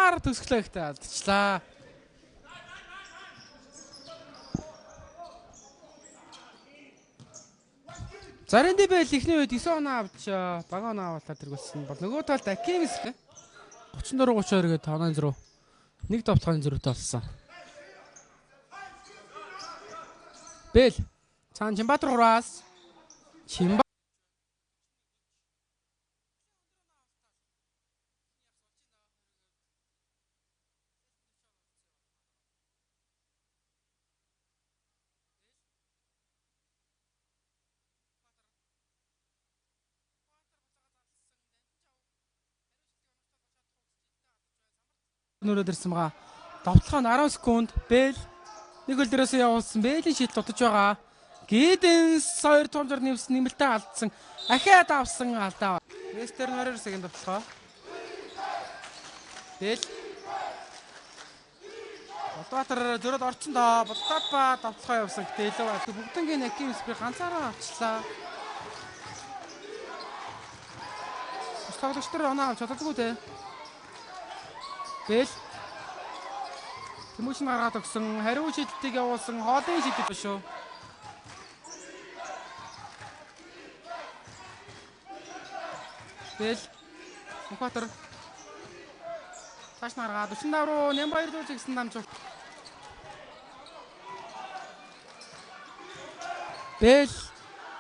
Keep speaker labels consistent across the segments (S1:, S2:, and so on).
S1: Цаар төсгөлөө ихтэй алдчихлаа. Заринди Бэл ихний үед 9 оноо авч бага оноо авалтаар тэргүүлсэн бол нөгөө талд Акимс 34-32 гээд 5-0 нэг товтлооны зөрүүтэй болсон. Бэл цаан Чимбатар 3-аас нөрөөд ирсэн байгаа. Товтлоо нь 10 секунд. Бэл нэг хөл дээрээс явуулсан. Бэлийн шийдэл дутаж байгаа. Гиденс 2 томжор нэмэлтээ алдсан. Ахиад авсан алдаа. Вестер 22 секунд товтлоо. Бэл Болтбаатар зөрөөд орчин доо. Болтбаатар товтлоо явсан. Гэтээ илүү бүгднгийн Акимс би ганцаараа авчлаа. Тоглогч нар оноо авч чаддаггүй те. Бэл Тэмүүшин гаргаад өгсөн хариу шийдэлтийг явуулсан хоолын шийдэл биш үү? Бэл Мухатар цааш наргаад 45 руу Нямбаяр дүүж гисэн намж. Бэл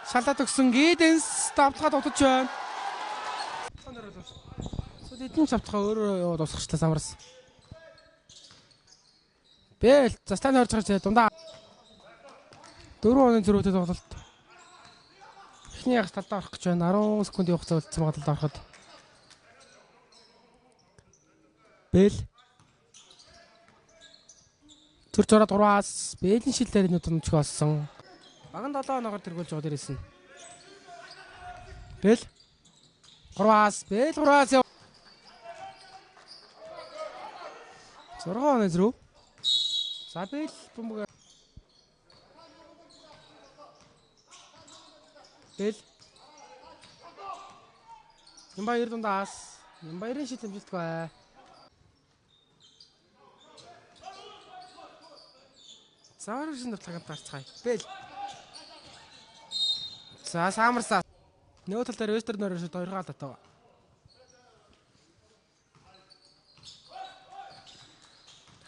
S1: шалаад өгсөн Гиденс давтахад утаж байна. Эдэн цавцгаа өөрөө яваад усгачлаа самарс. Бэл застаны орж гарч дундаа 4 оны зөрүүтэй тоглолт. Эхний ягс талдаа орох гэж байна. 10 секунд явах зав болсон талдаа ороход. Бэл төрж ороод 3-аас Бэлийн шилдээр нь томчг болсон. Баган 7 оноор тэргүүлж байгаа дээрээс нь. Бэл 3-аас Бэл 3-аас 6 оны зөрүү. За Бэл бөмбөг. Бэл Нямбаяр дундаас Нямбаярын шийдэл амжилтгүй. Зааваршин давтлаганд гарцгаая. Бэл. За самарсаа. Нөгөө тал дээр Вестер нөрөөс 2 гаал татав.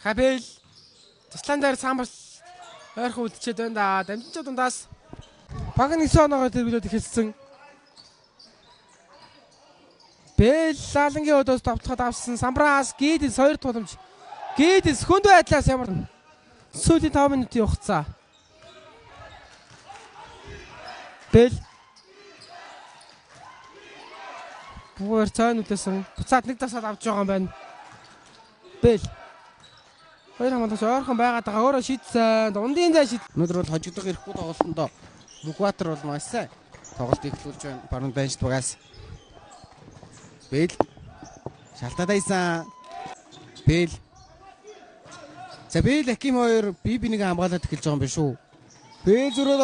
S1: Хабел Таслан дээр самбас ойрхон үлдчихэд байна да. Дамжинч дундаас баг 9 оноогоор тэргүүлээд эхэлсэн. Бэл лалангийн өдөөс товтлоход авсан Самбраас Гиденс 2 тулмж. Гиденс хүнд байдлаас ямар сүүлийн 5 минутын хугацаа. Бэл бүгд цаан үтсэн. Буцаад нэг тасаад авч байгаа юм байна. Бэл хоёр хамгаалж ойрхон байгаад байгаа. Өөрөө шийдсэн. Дундын зай шийд. Өнөөдөр бол хожигдох ирэхгүй тоглолтондоо Мухбаатар бол маш сайн тоглолт эхлүүлж байна. Баруун дайнч багаас. Бэл шалтаадайсан. Бэл. За Бэл Аким 2 бие бинийг хамгаалаад эхэлж байгаа юм биш үү? Бэл зөрөөд